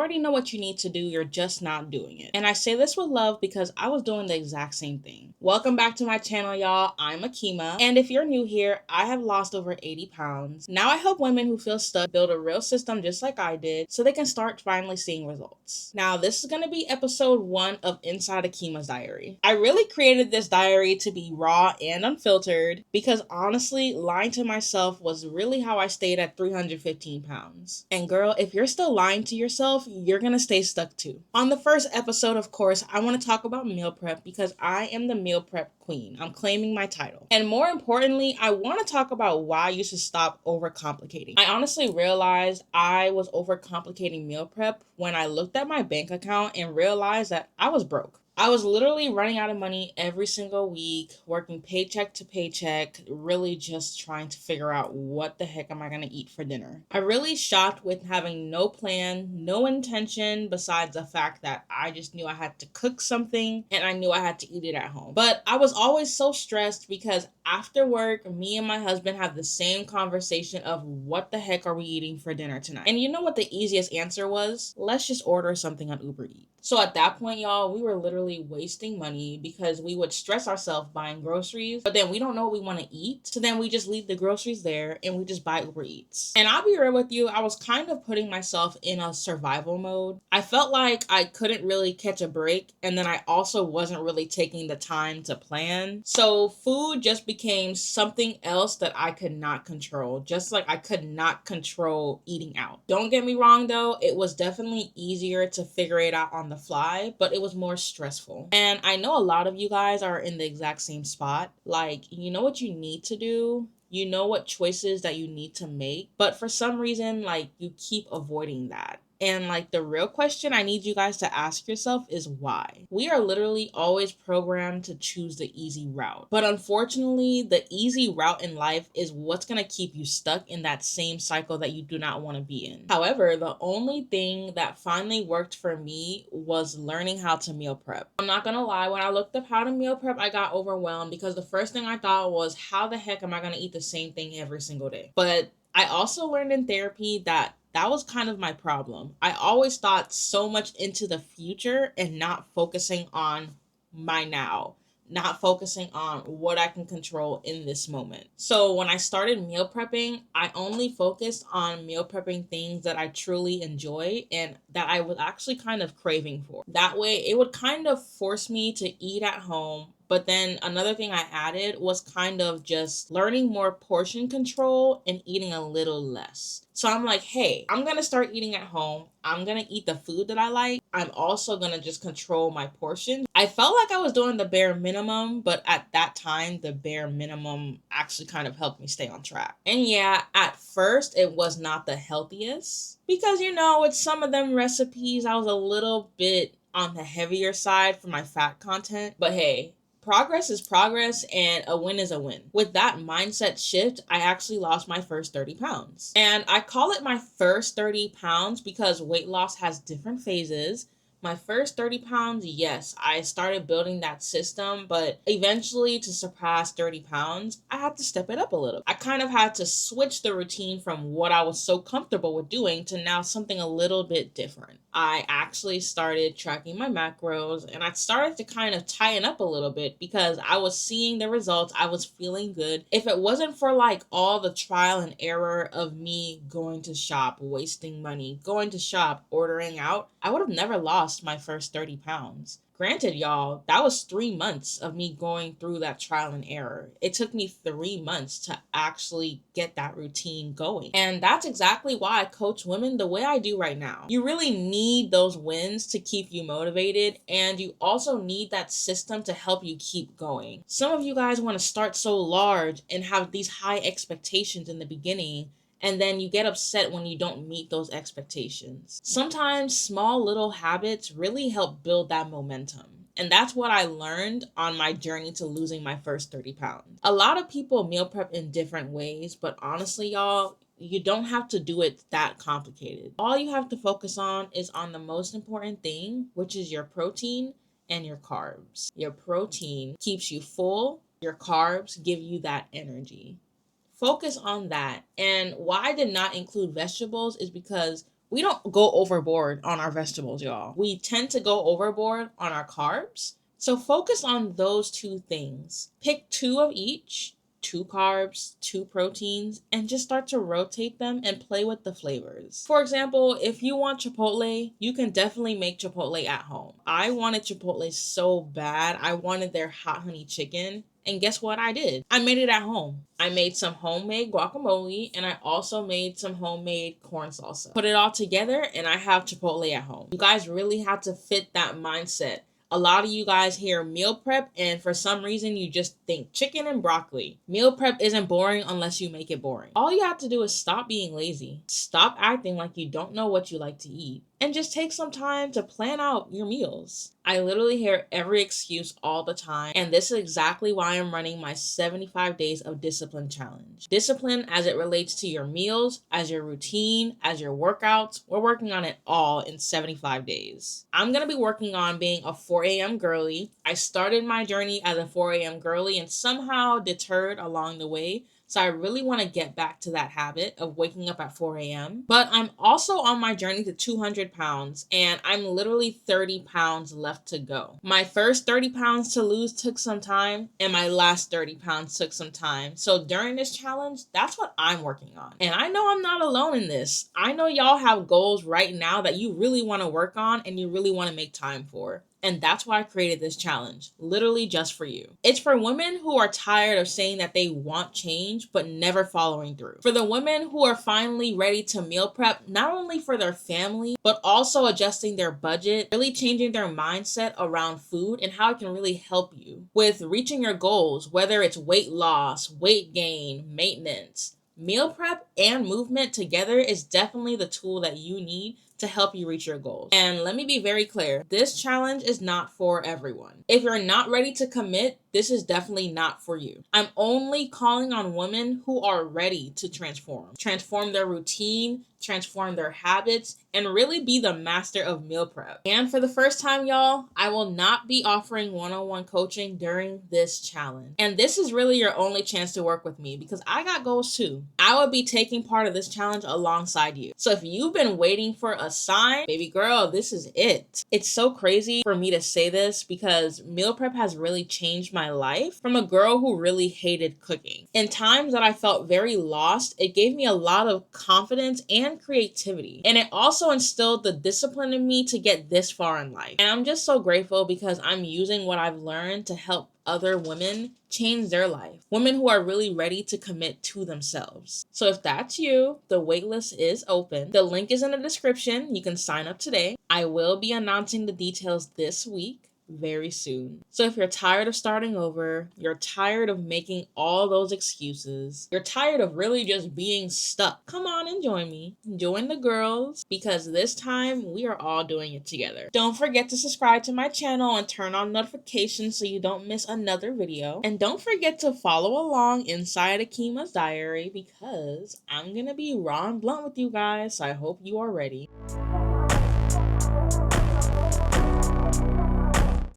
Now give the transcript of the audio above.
Already know what you need to do, you're just not doing it. And I say this with love because I was doing the exact same thing. Welcome back to my channel, y'all. I'm Akima. And if you're new here, I have lost over 80 pounds. Now I help women who feel stuck build a real system just like I did so they can start finally seeing results. Now, this is going to be episode 1 of Inside Akima's Diary. I really created this diary to be raw and unfiltered because honestly, lying to myself was really how I stayed at 315 pounds. And girl, if you're still lying to yourself, you're gonna stay stuck too. On the first episode, of course, I want to talk about meal prep because I am the meal prep queen. I'm claiming my title. And more importantly, I want to talk about why you should stop overcomplicating. I honestly realized I was overcomplicating meal prep when I looked at my bank account and realized that I was broke. I was literally running out of money every single week, working paycheck to paycheck, really just trying to figure out what the heck am I going to eat for dinner. I really shocked with having no plan, no intention besides the fact that I just knew I had to cook something and I knew I had to eat it at home. But I was always so stressed because after work, me and my husband have the same conversation of what the heck are we eating for dinner tonight? And you know what the easiest answer was? Let's just order something on Uber Eats. So at that point, y'all, we were literally wasting money because we would stress ourselves buying groceries, but then we don't know what we want to eat. So then we just leave the groceries there and we just buy Uber Eats. And I'll be real with you, I was kind of putting myself in a survival mode. I felt like I couldn't really catch a break, and then I also wasn't really taking the time to plan. So food just became something else that I could not control, just like I could not control eating out. Don't get me wrong though, it was definitely easier to figure it out on the fly, but it was more stressful. And I know a lot of you guys are in the exact same spot. Like, you know what you need to do, you know what choices that you need to make, but for some reason, like, you keep avoiding that. And like, the real question I need you guys to ask yourself is why? We are literally always programmed to choose the easy route. But unfortunately, the easy route in life is what's gonna keep you stuck in that same cycle that you do not want to be in. However, the only thing that finally worked for me was learning how to meal prep. I'm not gonna lie, when I looked up how to meal prep, I got overwhelmed because the first thing I thought was, how the heck am I gonna eat the same thing every single day? But I also learned in therapy that was kind of my problem. I always thought so much into the future and not focusing on my now, not focusing on what I can control in this moment. So when I started meal prepping, I only focused on meal prepping things that I truly enjoy and that I was actually kind of craving for. That way, it would kind of force me to eat at home. But then another thing I added was kind of just learning more portion control and eating a little less. So I'm like, hey, I'm gonna start eating at home. I'm gonna eat the food that I like. I'm also gonna just control my portions. I felt like I was doing the bare minimum, but at that time, the bare minimum actually kind of helped me stay on track. And yeah, at first, it was not the healthiest because, you know, with some of them recipes, I was a little bit on the heavier side for my fat content. But hey, progress is progress and a win is a win. With that mindset shift, I actually lost my first 30 pounds. And I call it my first 30 pounds because weight loss has different phases. My first 30 pounds, yes, I started building that system, but eventually to surpass 30 pounds, I had to step it up a little. I kind of had to switch the routine from what I was so comfortable with doing to now something a little bit different. I actually started tracking my macros and I started to kind of tighten up a little bit because I was seeing the results. I was feeling good. If it wasn't for like all the trial and error of me going to shop, wasting money, going to shop, ordering out, I would have never lost my first 30 pounds. Granted, y'all, that was 3 months of me going through that trial and error. It took me 3 months to actually get that routine going. And that's exactly why I coach women the way I do right now. You really need those wins to keep you motivated, and you also need that system to help you keep going. Some of you guys want to start so large and have these high expectations in the beginning, and then you get upset when you don't meet those expectations. Sometimes small little habits really help build that momentum. And that's what I learned on my journey to losing my first 30 pounds. A lot of people meal prep in different ways, but honestly, y'all, you don't have to do it that complicated. All you have to focus on is on the most important thing, which is your protein and your carbs. Your protein keeps you full, your carbs give you that energy. Focus on that. And why I did not include vegetables is because We don't go overboard on our vegetables, y'all. We tend to go overboard on our carbs. So focus on those two things. Pick two of each, two carbs, two proteins, and just start to rotate them and play with the flavors. For example, if you want Chipotle, you can definitely make Chipotle at home. I wanted Chipotle so bad. I wanted their hot honey chicken. And guess what I did? I made it at home. I made some homemade guacamole and I also made some homemade corn salsa. Put it all together and I have Chipotle at home. You guys really have to fit that mindset. A lot of you guys hear meal prep and for some reason you just think chicken and broccoli. Meal prep isn't boring unless you make it boring. All you have to do is stop being lazy. Stop acting like you don't know what you like to eat. And just take some time to plan out your meals. I literally hear every excuse all the time, and this is exactly why I'm running my 75 days of discipline challenge. Discipline as it relates to your meals, as your routine, as your workouts. We're working on it all in 75 days. I'm gonna be working on being a 4 a.m. girly. I started my journey as a 4 a.m. girly and somehow deterred along the way. So I really want to get back to that habit of waking up at 4 a.m. But I'm also on my journey to 200 pounds and I'm literally 30 pounds left to go. My first 30 pounds to lose took some time and my last 30 pounds took some time. So during this challenge, that's what I'm working on. And I know I'm not alone in this. I know y'all have goals right now that you really want to work on and you really want to make time for. And that's why I created this challenge, literally just for you. It's for women who are tired of saying that they want change, but never following through. For the women who are finally ready to meal prep, not only for their family, but also adjusting their budget, really changing their mindset around food and how it can really help you with reaching your goals, whether it's weight loss, weight gain, maintenance. Meal prep and movement together is definitely the tool that you need to help you reach your goals. And let me be very clear, this challenge is not for everyone. If you're not ready to commit, this is definitely not for you. I'm only calling on women who are ready to transform their routine, transform their habits, and really be the master of meal prep. And for the first time, y'all, I will not be offering one-on-one coaching during this challenge. And this is really your only chance to work with me because I got goals too. I will be taking part of this challenge alongside you. So if you've been waiting for a sign, baby girl, this is it. It's so crazy for me to say this because meal prep has really changed my life from a girl who really hated cooking. In times that I felt very lost, it gave me a lot of confidence and creativity. And it also instilled the discipline in me to get this far in life. And I'm just so grateful because I'm using what I've learned to help other women change their life. Women who are really ready to commit to themselves. So if that's you, the waitlist is open. The link is in the description. You can sign up today. I will be announcing the details this week. Very soon. So if you're tired of starting over, you're tired of making all those excuses, you're tired of really just being stuck, come on and join me. Join the girls because this time we are all doing it together. Don't forget to subscribe to my channel and turn on notifications so you don't miss another video. And don't forget to follow along inside Akima's diary because I'm gonna be raw and blunt with you guys, so I hope you are ready.